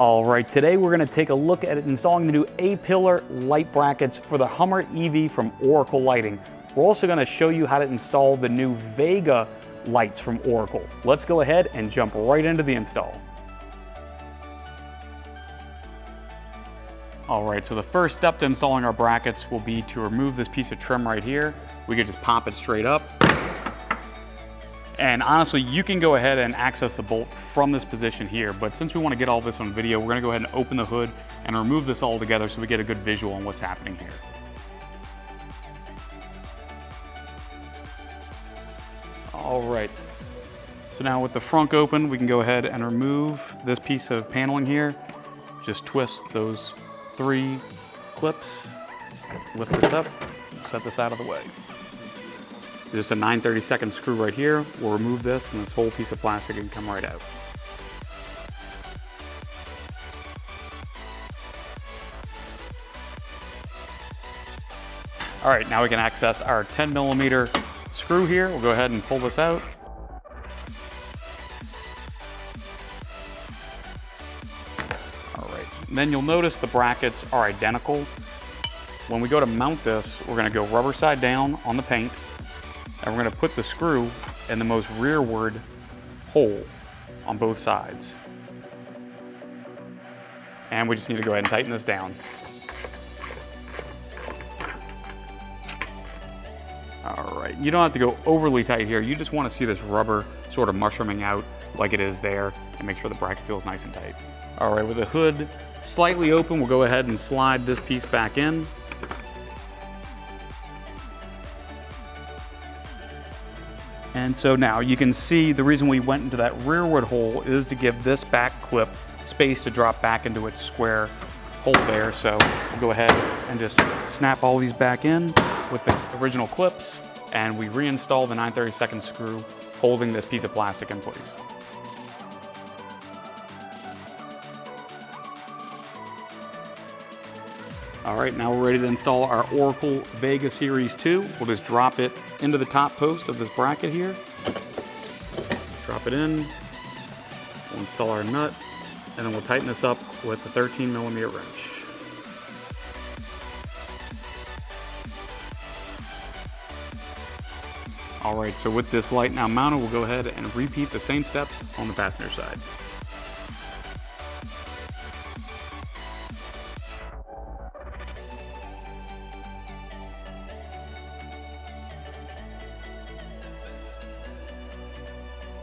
All right, today we're going to take a look at installing the new A-pillar light brackets for the Hummer EV from Oracle Lighting. We're also going to show you how to install the new Vega lights from Oracle. Let's go ahead and jump right into the install. All right, so the first step to installing our brackets will be to remove this piece of trim right here. We could just pop it straight up. And honestly, you can go ahead and access the bolt from this position here, but since we want to get all this on video, we're going to go ahead and open the hood and remove this all together so we get a good visual on what's happening here. All right, so now with the front open, we can go ahead and remove this piece of paneling here. Just twist those 3 clips, lift this up, set this out of the way. Just a 9/32 screw right here. We'll remove this and this whole piece of plastic can come right out. All right, now we can access our 10mm screw here. We'll go ahead and pull this out. All right, and then you'll notice the brackets are identical. When we go to mount this, we're gonna go rubber side down on the paint. And we're going to put the screw in the most rearward hole on both sides. And we just need to go ahead and tighten this down. All right, you don't have to go overly tight here. You just want to see this rubber sort of mushrooming out like it is there and make sure the bracket feels nice and tight. All right, with the hood slightly open, we'll go ahead and slide this piece back in. And so now you can see the reason we went into that rearward hole is to give this back clip space to drop back into its square hole there. So we'll go ahead and just snap all these back in with the original clips, and we reinstall the 9/32 screw holding this piece of plastic in place. All right, now we're ready to install our Oracle Vega Series 2. We'll just drop it into the top post of this bracket here. Drop it in, we'll install our nut, and then we'll tighten this up with a 13mm wrench. All right, so with this light now mounted, we'll go ahead and repeat the same steps on the passenger side.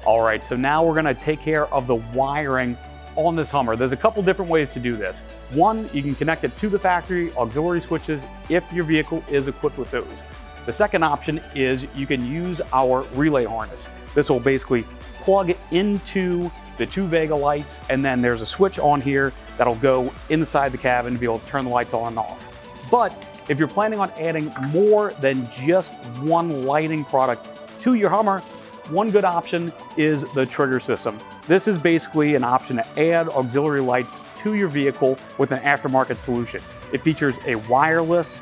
All right, so now we're gonna take care of the wiring on this Hummer. There's a couple different ways to do this. One, you can connect it to the factory auxiliary switches if your vehicle is equipped with those. The second option is you can use our relay harness. This will basically plug into the 2 Vega lights, and then there's a switch on here that'll go inside the cabin to be able to turn the lights on and off. But if you're planning on adding more than just one lighting product to your Hummer, one good option is the trigger system. This is basically an option to add auxiliary lights to your vehicle with an aftermarket solution. It features a wireless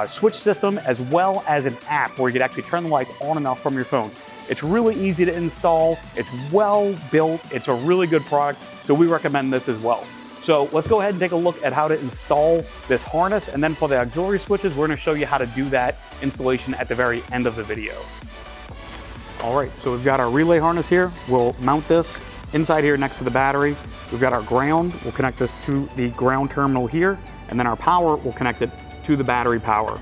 switch system as well as an app where you can actually turn the lights on and off from your phone. It's really easy to install, it's well built, it's a really good product, so we recommend this as well. So let's go ahead and take a look at how to install this harness, and then for the auxiliary switches, we're going to show you how to do that installation at the very end of the video. All right, so we've got our relay harness here. We'll mount this inside here next to the battery. We've got our ground. We'll connect this to the ground terminal here, and then our power, we'll connect it to the battery power.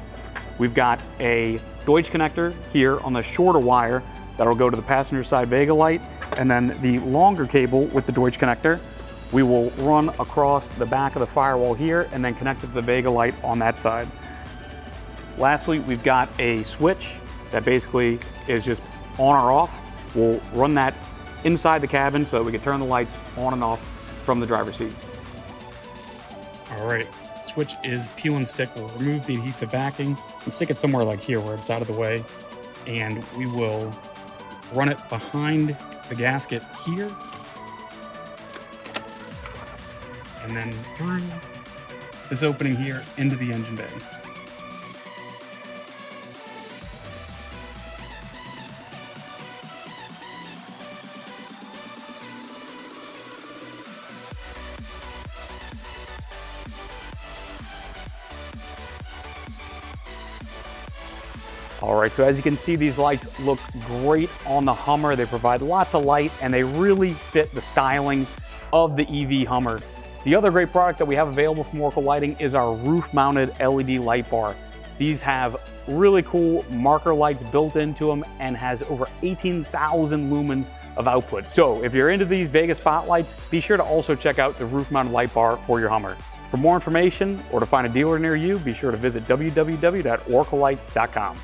We've got a Deutsch connector here on the shorter wire that'll go to the passenger side Vega light, and then the longer cable with the Deutsch connector, we will run across the back of the firewall here and then connect it to the Vega light on that side. Lastly, we've got a switch that basically is just on or off. We'll run that inside the cabin so that we can turn the lights on and off from the driver's seat. All right, switch is peel and stick. We'll remove the adhesive backing and stick it somewhere like here where it's out of the way. And we will run it behind the gasket here. And then through this opening here into the engine bay. All right, so as you can see, these lights look great on the Hummer. They provide lots of light and they really fit the styling of the EV Hummer. The other great product that we have available from Oracle Lighting is our roof-mounted LED light bar. These have really cool marker lights built into them and has over 18,000 lumens of output. So if you're into these Vega spotlights, be sure to also check out the roof-mounted light bar for your Hummer. For more information or to find a dealer near you, be sure to visit www.oraclelights.com.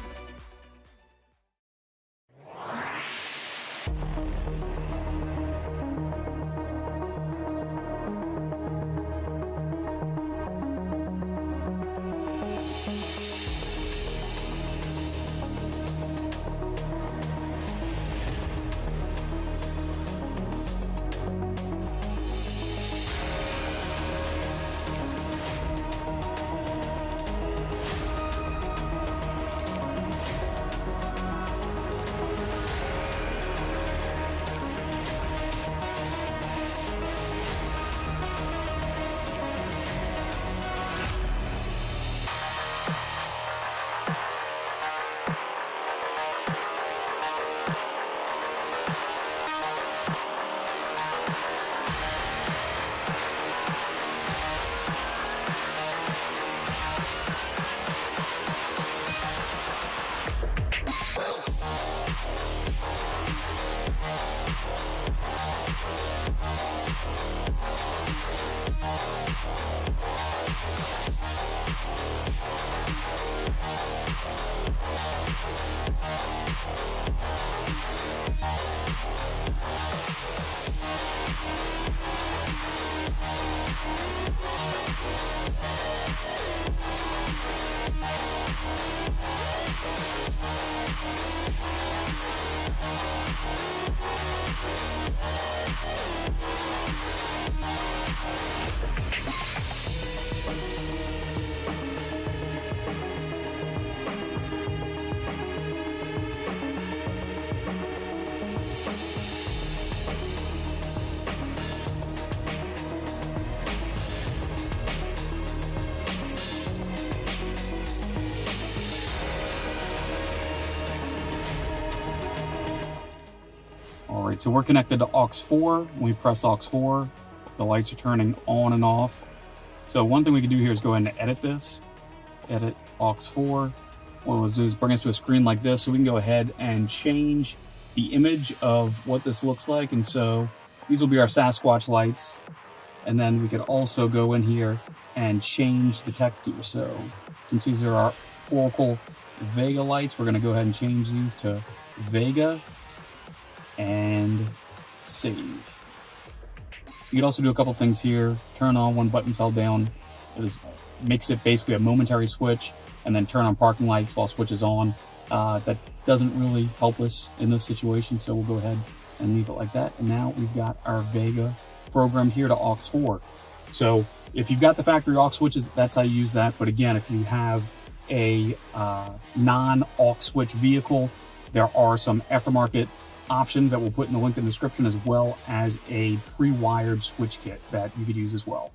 All right, so we're connected to aux 4. When we press aux 4, the lights are turning on and off. So one thing we can do here is go ahead and edit this. Edit aux 4. What we'll do is bring us to a screen like this, so we can go ahead and change the image of what this looks like. And so these will be our Sasquatch lights. And then we could also go in here and change the texture. So since these are our Oracle Vega lights, we're going to go ahead and change these to Vega and save. You can also do a couple things here. Turn on one button's held down. It makes it basically a momentary switch, and then turn on parking lights while switch is on. That doesn't really help us in this situation, so we'll go ahead and leave it like that. And now we've got our Vega programmed here to aux 4. So if you've got the factory aux switches, that's how you use that. But again, if you have a non-aux switch vehicle, there are some aftermarket options that we'll put in the link in the description, as well as a pre-wired switch kit that you could use as well.